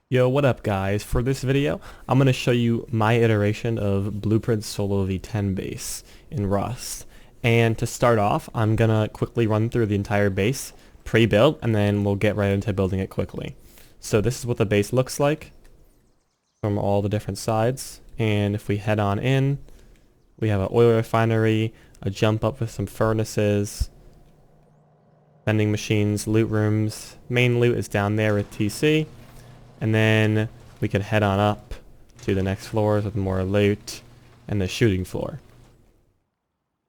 Yo, what up guys? For this video, I'm going to show you my iteration of Blueprint's Solo V10 base in Rust. And to start off, I'm going to quickly run through the entire base, pre-built, and then we'll get right into building it quickly. So this is what the base looks like from all the different sides. And if we head on in, we have an oil refinery, a jump up with some furnaces, vending machines, loot rooms. Main loot is down there with TC. And then we could head on up to the next floors with more loot and the shooting floor.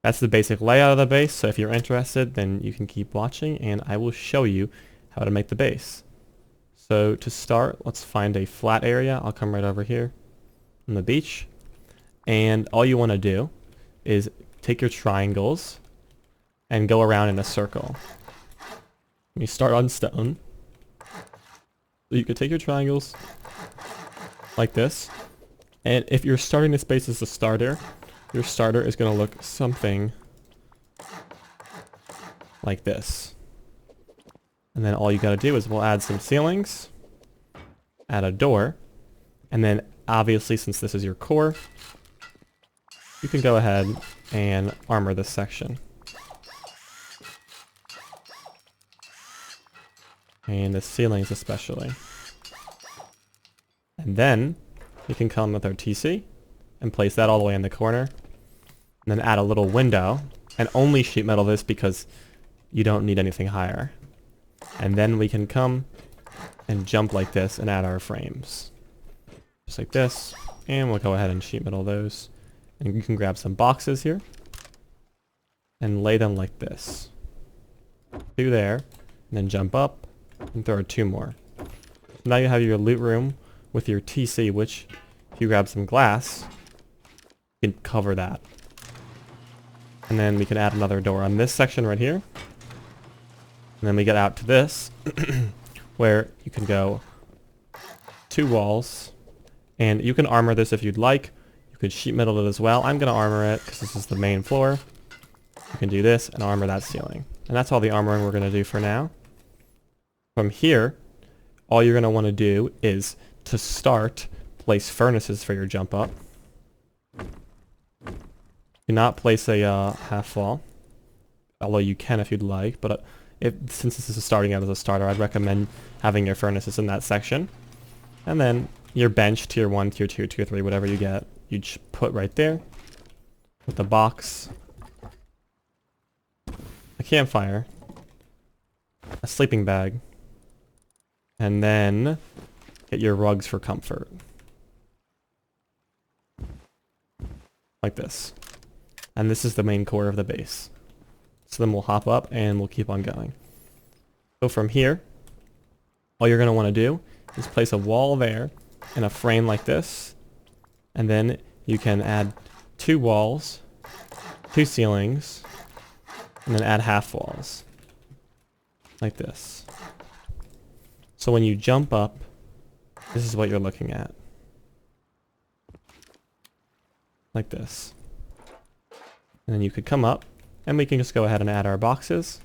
That's the basic layout of the base, so if you're interested, then you can keep watching and I will show you how to make the base. So to start, let's find a flat area. I'll come right over here on the beach. And all you want to do is take your triangles and go around in a circle. You start on stone. So you could take your triangles like this, and if you're starting this base as a starter, your starter is going to look something like this. And then all you got to do is we'll add some ceilings, add a door, and then obviously since this is your core, you can go ahead and armor this section. And the ceilings especially. And then we can come with our TC and place that all the way in the corner. And then add a little window and only sheet metal this because you don't need anything higher. And then we can come and jump like this and add our frames. Just like this. And we'll go ahead and sheet metal those. And you can grab some boxes here and lay them like this. Two there. And then jump up. And throw two more. Now you have your loot room with your TC, which if you grab some glass, you can cover that. And then we can add another door on this section right here. And then we get out to this, where you can go two walls. And you can armor this if you'd like. You could sheet metal it as well. I'm going to armor it because this is the main floor. You can do this and armor that ceiling. And that's all the armoring we're going to do for now. From here, all you're going to want to do is, to start, place furnaces for your jump up. Do not place a half wall, although you can if you'd like, but since this is starting out as a starter, I'd recommend having your furnaces in that section. And then your bench, tier 1, tier 2, tier 3, whatever you get, you put right there with the box, a campfire, a sleeping bag, and then get your rugs for comfort. Like this. And this is the main core of the base. So then we'll hop up and we'll keep on going. So from here, all you're going to want to do is place a wall there and a frame like this. And then you can add two walls, two ceilings, and then add half walls. Like this. So when you jump up, this is what you're looking at. Like this. And then you could come up, and we can just go ahead and add our boxes.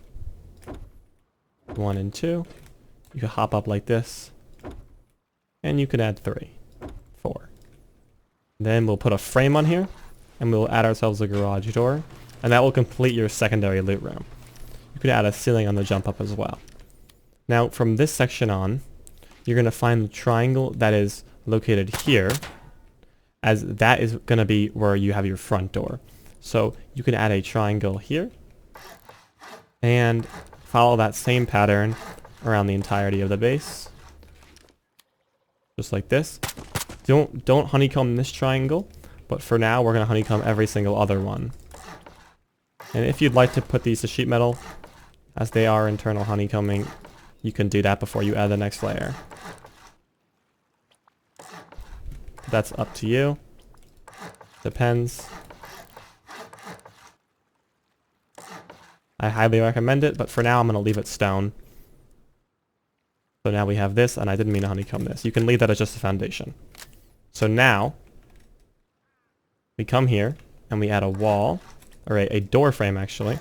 1 and 2. You could hop up like this. And you could add 3, 4. Then we'll put a frame on here, and we'll add ourselves a garage door. And that will complete your secondary loot room. You could add a ceiling on the jump up as well. Now, from this section on, you're going to find the triangle that is located here, as that is going to be where you have your front door. So you can add a triangle here, and follow that same pattern around the entirety of the base. Just like this. Don't honeycomb this triangle, but for now we're going to honeycomb every single other one. And if you'd like to put these to sheet metal, as they are internal honeycombing, you can do that before you add the next layer. That's up to you. Depends. I highly recommend it, but for now I'm going to leave it stone. So now we have this, and I didn't mean to honeycomb this. You can leave that as just a foundation. So now, we come here, and we add a wall, or a door frame actually,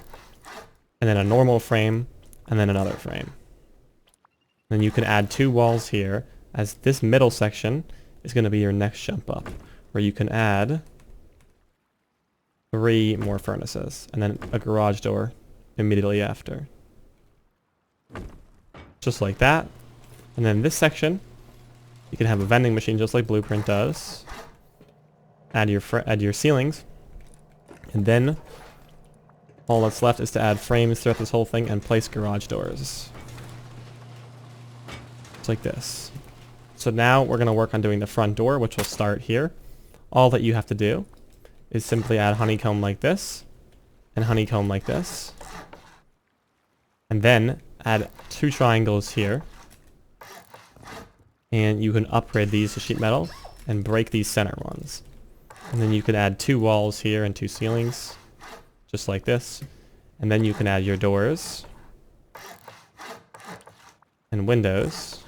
and then a normal frame, and then another frame. Then you can add two walls here, as this middle section is going to be your next jump up, where you can add 3 more furnaces, and then a garage door immediately after. Just like that. And then this section, you can have a vending machine just like Blueprint does. Add your ceilings. And then all that's left is to add frames throughout this whole thing and place garage doors. Just like this. So now we're going to work on doing the front door, which will start here. All that you have to do is simply add honeycomb like this, and honeycomb like this. And then add 2 triangles here. And you can upgrade these to sheet metal and break these center ones. And then you can add 2 walls here and 2 ceilings, just like this. And then you can add your doors and windows.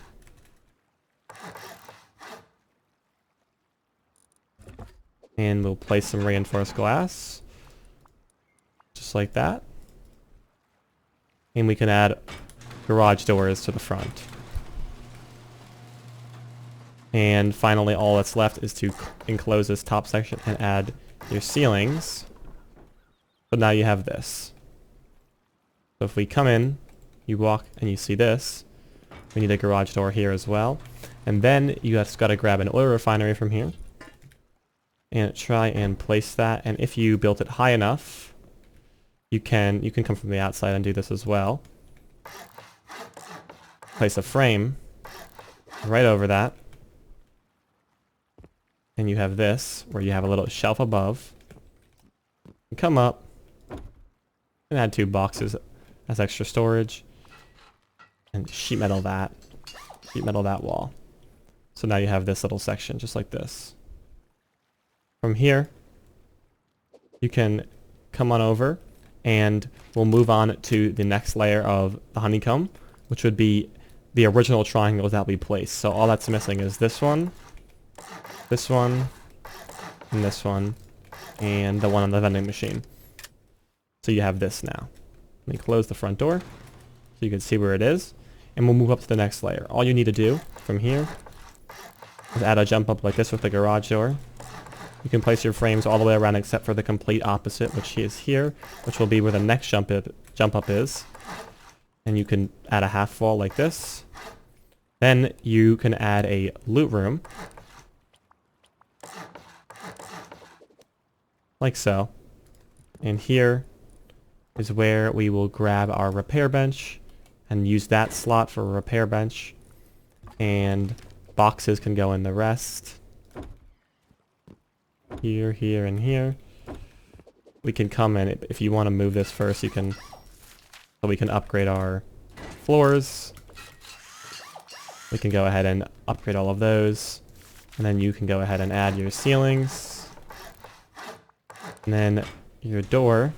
And we'll place some reinforced glass, just like that. And we can add garage doors to the front. And finally, all that's left is to enclose this top section and add your ceilings. So now you have this. So if we come in, you walk and you see this, we need a garage door here as well. And then you just got to grab an oil refinery from here and try and place that. And if you built it high enough, you can come from the outside and do this as well. Place a frame right over that. And you have this, where you have a little shelf above. You come up and add 2 boxes as extra storage. And sheet metal that wall. So now you have this little section, just like this. From here, you can come on over, and we'll move on to the next layer of the honeycomb, which would be the original triangles that we placed. So all that's missing is this one, and this one, and the one on the vending machine. So you have this now. Let me close the front door so you can see where it is, and we'll move up to the next layer. All you need to do from here is add a jump up like this with the garage door. You can place your frames all the way around except for the complete opposite, which is here, which will be where the next jump up is. And you can add a half wall like this. Then you can add a loot room, like so. And here is where we will grab our repair bench and use that slot for a repair bench. And boxes can go in the rest. Here, here, and here. We can come in, if you want to move this first, you can, so we can upgrade our floors. We can go ahead and upgrade all of those. And then you can go ahead and add your ceilings. And then your door.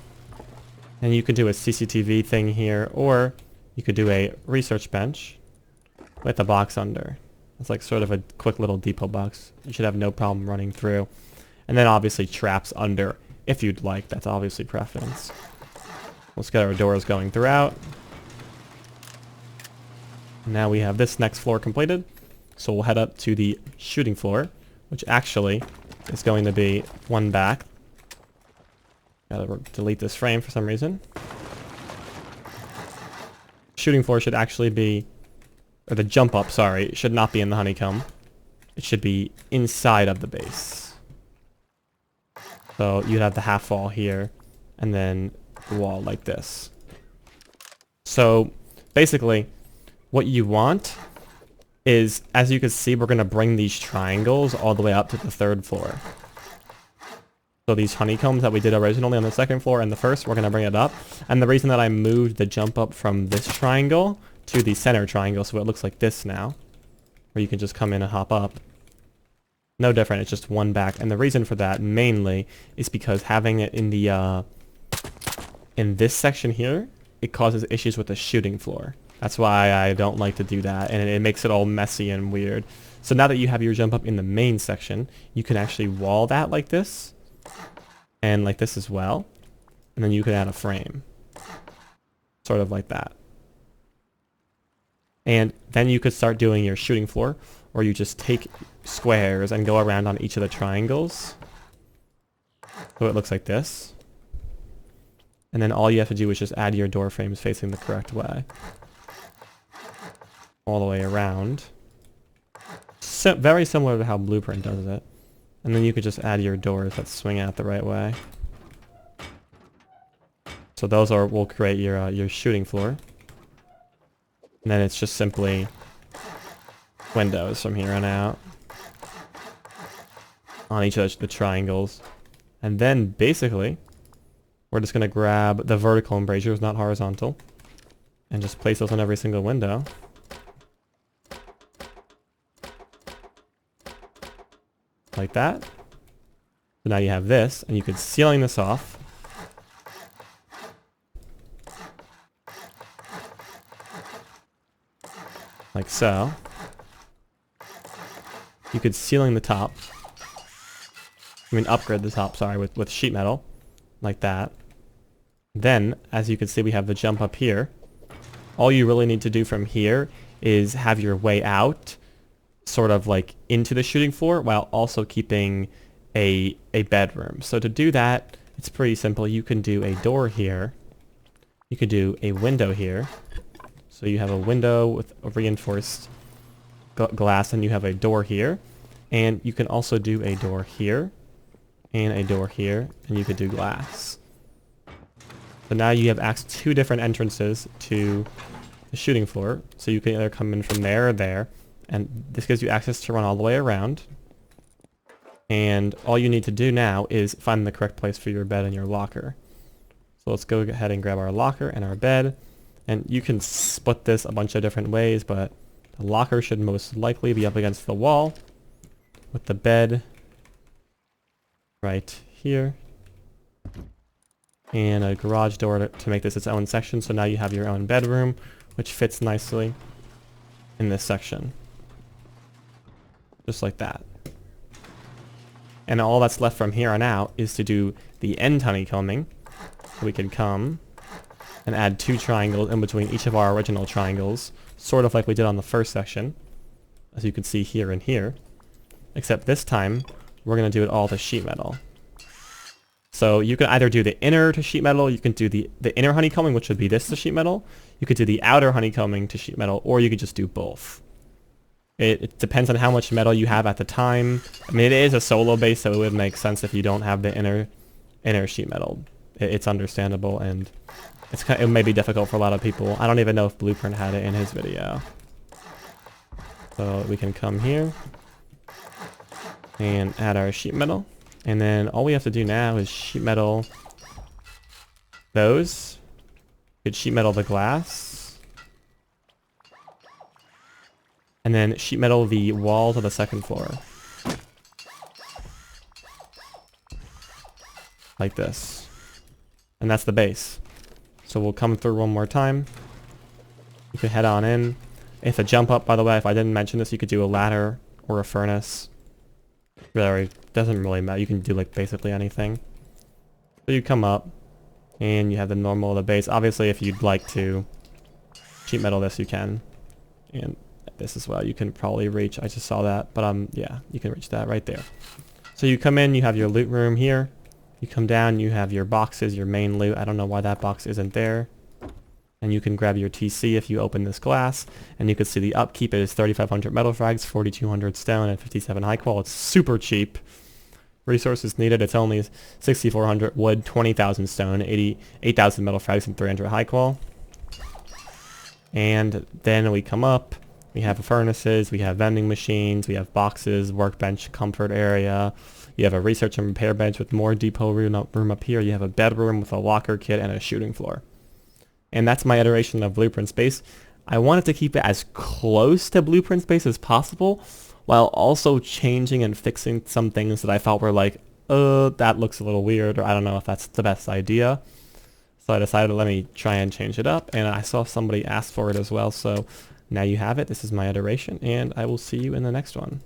And you can do a CCTV thing here, or you could do a research bench with a box under. It's like sort of a quick little depot box. You should have no problem running through. And then obviously traps under, if you'd like. That's obviously preference. Let's get our doors going throughout. Now we have this next floor completed. So we'll head up to the shooting floor, which actually is going to be one back. Gotta delete this frame for some reason. Shooting floor should actually be, or the jump up, sorry, should not be in the honeycomb. It should be inside of the base. So you'd have the half wall here, and then the wall like this. So basically, what you want is, as you can see, we're going to bring these triangles all the way up to the 3rd floor. So these honeycombs that we did originally on the 2nd floor and the 1st, we're going to bring it up. And the reason that I moved the jump up from this triangle to the center triangle, so it looks like this now, where you can just come in and hop up. No different, it's just one back. And the reason for that mainly is because having it in the in this section here, it causes issues with the shooting floor. That's why I don't like to do that, and it makes it all messy and weird. So now that you have your jump up in the main section, you can actually wall that like this, and like this as well. And then you can add a frame. Sort of like that. And then you could start doing your shooting floor, or you just take squares and go around on each of the triangles. So it looks like this. And then all you have to do is just add your door frames facing the correct way. All the way around. So, very similar to how Blueprint does it. And then you could just add your doors that swing out the right way. So those will create your shooting floor. And then it's just simply windows from here on out. On each of the triangles. And then basically, we're just going to grab the vertical embrasures, not horizontal. And just place those on every single window. Like that. So now you have this, and you could ceiling this off. Like so. You could ceiling the top. Upgrade the top, sorry, with sheet metal. Like that. Then, as you can see, we have the jump up here. All you really need to do from here is have your way out sort of like into the shooting floor while also keeping a bedroom. So to do that, it's pretty simple. You can do a door here. You could do a window here. So you have a window with a reinforced glass, and you have a door here. And you can also do a door here and a door here, and you could do glass. So now you have two different entrances to the shooting floor. So you can either come in from there or there. And this gives you access to run all the way around. And all you need to do now is find the correct place for your bed and your locker. So let's go ahead and grab our locker and our bed. And you can split this a bunch of different ways, but the locker should most likely be up against the wall with the bed right here. And a garage door to make this its own section. So now you have your own bedroom, which fits nicely in this section. Just like that. And all that's left from here on out is to do the end honeycombing. We can come and add 2 triangles in between each of our original triangles, sort of like we did on the first section, as you can see here and here. Except this time, we're going to do it all to sheet metal. So you can either do the inner to sheet metal, you can do the inner honeycombing, which would be this to sheet metal. You could do the outer honeycombing to sheet metal, or you could just do both. It depends on how much metal you have at the time. I mean, it is a solo base, so it would make sense if you don't have the inner sheet metal. It's understandable, and it may be difficult for a lot of people. I don't even know if Blueprint had it in his video. So we can come here and add our sheet metal. And then all we have to do now is sheet metal those. We could sheet metal the glass. And then sheet metal the walls of the second floor. Like this. And that's the base. So we'll come through one more time. You can head on in. If a jump up, by the way, if I didn't mention this, you could do a ladder or a furnace. Really, doesn't really matter. You can do like basically anything. So you come up and you have the normal of the base. Obviously, if you'd like to sheet metal this, you can. And this as well, you can probably reach. I just saw that, but yeah, you can reach that right there. So you come in, you have your loot room here. You come down, you have your boxes, your main loot. I don't know why that box isn't there. And you can grab your TC if you open this glass. And you can see the upkeep is 3,500 metal frags, 4,200 stone, and 57 high qual. It's super cheap. Resources needed, it's only 6,400 wood, 20,000 stone, 8,000 metal frags, and 300 high qual. And then we come up. We have furnaces, we have vending machines, we have boxes, workbench, comfort area. You have a research and repair bench with more depot room up here. You have a bedroom with a locker kit and a shooting floor. And that's my iteration of Blueprint Space. I wanted to keep it as close to Blueprint Space as possible, while also changing and fixing some things that I felt were like, that looks a little weird, or I don't know if that's the best idea. So I decided, let me try and change it up, and I saw somebody ask for it as well, so now you have it. This is my iteration, and I will see you in the next one.